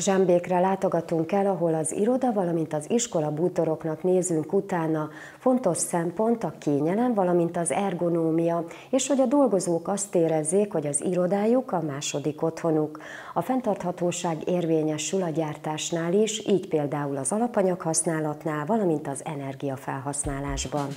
Zsámbékre látogatunk el, ahol az iroda, valamint az iskola bútoroknak nézünk utána. Fontos szempont a kényelem, valamint az ergonómia, és hogy a dolgozók azt érezzék, hogy az irodájuk a második otthonuk. A fenntarthatóság érvényesül a gyártásnál is, így például az alapanyag használatnál, valamint az energiafelhasználásban.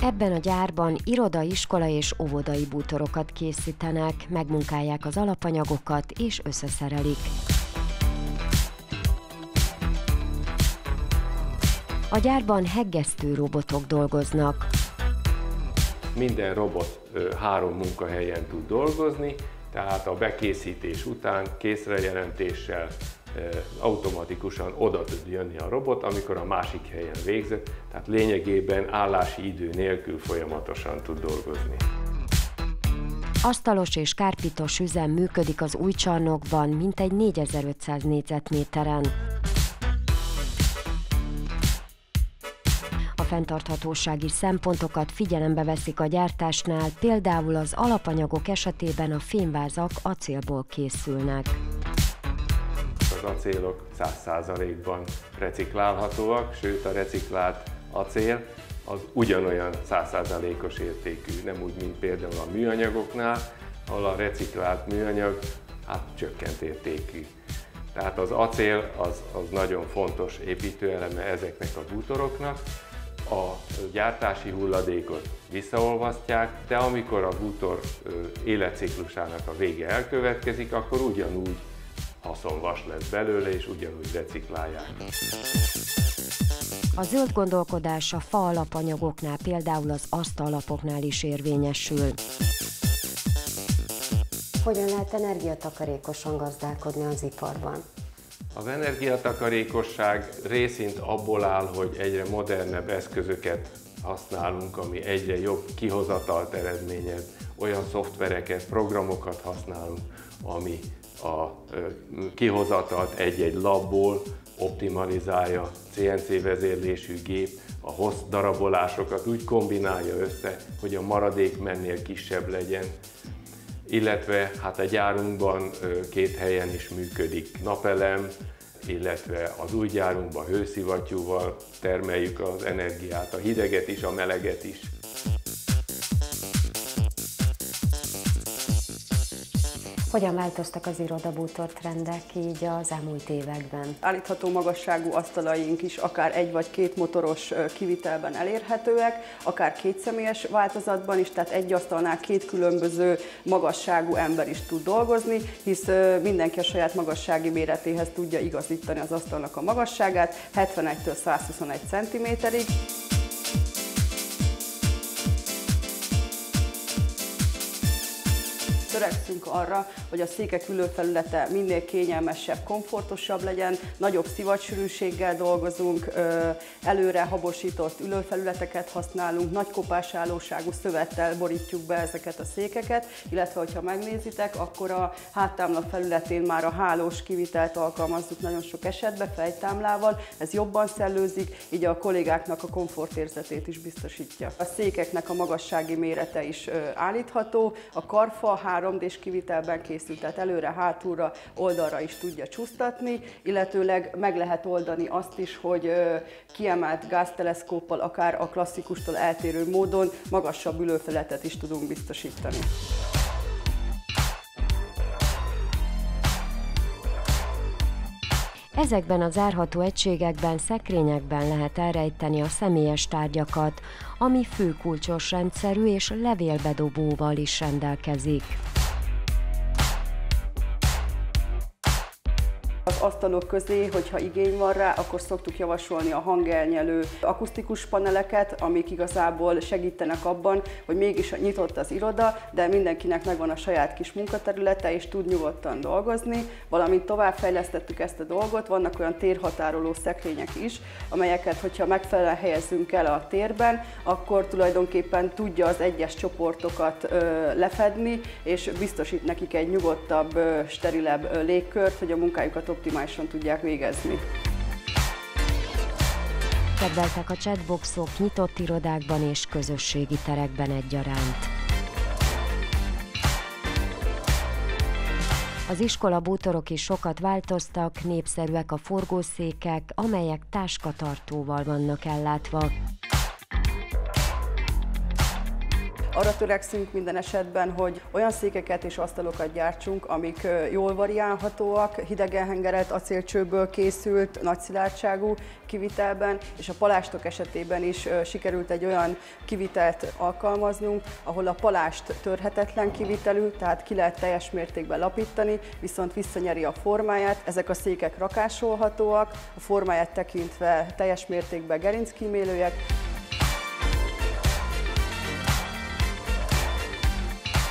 Ebben a gyárban iroda, iskola és óvodai bútorokat készítenek, megmunkálják az alapanyagokat és összeszerelik. A gyárban heggesztő robotok dolgoznak. Minden robot 3 munkahelyen tud dolgozni, tehát a bekészítés után készrejelentéssel automatikusan oda tud jönni a robot, amikor a másik helyen végzett, tehát lényegében állási idő nélkül folyamatosan tud dolgozni. Asztalos és kárpitos üzem működik az új csarnokban, mintegy 4500 négyzetméteren. A fenntarthatósági szempontokat figyelembe veszik a gyártásnál, például az alapanyagok esetében a fémvázak acélból készülnek. Az acélok 100%-ban reciklálhatóak, sőt a reciklált acél az ugyanolyan 100%-os értékű, nem úgy, mint például a műanyagoknál, ahol a reciklált műanyag csökkent értékű. Tehát az acél az nagyon fontos építőeleme ezeknek a bútoroknak. A gyártási hulladékot visszaolvasztják, de amikor a bútor életciklusának a vége elkövetkezik, akkor ugyanúgy haszonvas lesz belőle, és ugyanúgy reciklálják. A zöld gondolkodás a fa alapanyagoknál, például az asztallapoknál is érvényesül. Hogyan lehet energiatakarékosan gazdálkodni az iparban? Az energiatakarékosság részint abból áll, hogy egyre modernebb eszközöket használunk, ami egyre jobb kihozatalt eredményez, olyan szoftvereket, programokat használunk, ami a kihozatalt egy-egy labból optimalizálja, CNC vezérlésű gép a hossz darabolásokat úgy kombinálja össze, hogy a maradék mennél kisebb legyen, illetve a gyárunkban 2 helyen is működik napelem, illetve az új gyárunkban hőszivattyúval termeljük az energiát, a hideget is, a meleget is. Hogyan változtak az irodabútor trendek így az elmúlt években? Állítható magasságú asztalaink is akár 1 vagy 2 motoros kivitelben elérhetőek, akár 2 személyes változatban is, tehát egy asztalnál 2 különböző magasságú ember is tud dolgozni, hisz mindenki a saját magassági méretéhez tudja igazítani az asztalnak a magasságát, 71-től 121 cm-ig. Törekszünk arra, hogy a székek ülőfelülete minél kényelmesebb, komfortosabb legyen, nagyobb szivacsűrűséggel dolgozunk, előre habosított ülőfelületeket használunk, nagy kopásállóságú szövettel borítjuk be ezeket a székeket, illetve hogyha megnézitek, akkor a háttámla felületén már a hálós kivitelt alkalmazzuk nagyon sok esetben, fejtámlával, ez jobban szellőzik, így a kollégáknak a komfortérzetét is biztosítja. A székeknek a magassági mérete is állítható, a karfa 3D-s kivitelben készült, tehát előre, hátulra, oldalra is tudja csúsztatni, illetőleg meg lehet oldani azt is, hogy kiemelt gázteleszkóppal, akár a klasszikustól eltérő módon magasabb ülőfelületet is tudunk biztosítani. Ezekben a zárható egységekben, szekrényekben lehet elrejteni a személyes tárgyakat, ami főkulcsos rendszerű és levélbedobóval is rendelkezik. Az asztalok közé, hogyha igény van rá, akkor szoktuk javasolni a hangelnyelő akusztikus paneleket, amik igazából segítenek abban, hogy mégis nyitott az iroda, de mindenkinek megvan a saját kis munkaterülete, és tud nyugodtan dolgozni. Valamint továbbfejlesztettük ezt a dolgot, vannak olyan térhatároló szekrények is, amelyeket, hogyha megfelelően helyezzünk el a térben, akkor tulajdonképpen tudja az egyes csoportokat lefedni, és biztosít nekik egy nyugodtabb, sterilebb légkört, hogy a munkájukat optimálisan tudják végezni. Kedveltek a chatboxok nyitott irodákban és közösségi terekben egyaránt. Az iskola bútorok is sokat változtak, népszerűek a forgószékek, amelyek táskatartóval vannak ellátva. Arra törekszünk minden esetben, hogy olyan székeket és asztalokat gyártsunk, amik jól variálhatóak, hidegenhengert acélcsőből készült, nagy szilárdságú kivitelben, és a palástok esetében is sikerült egy olyan kivitelt alkalmaznunk, ahol a palást törhetetlen kivitelű, tehát ki lehet teljes mértékben lapítani, viszont visszanyeri a formáját. Ezek a székek rakásolhatóak, a formáját tekintve teljes mértékben gerinckímélőek.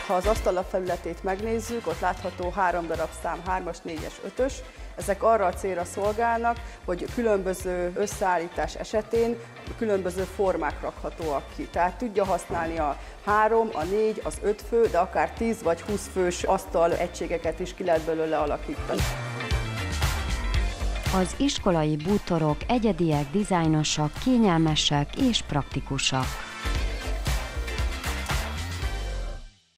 Ha az asztallap felületét megnézzük, ott látható 3 darab szám, 3-as, 4-es, 5-ös. Ezek arra a célra szolgálnak, hogy különböző összeállítás esetén különböző formák rakhatóak ki. Tehát tudja használni a 3, a 4, az 5 fő, de akár 10 vagy 20 fős asztal egységeket is ki lehet belőle alakítani. Az iskolai bútorok egyediek, dizájnosak, kényelmesek és praktikusak.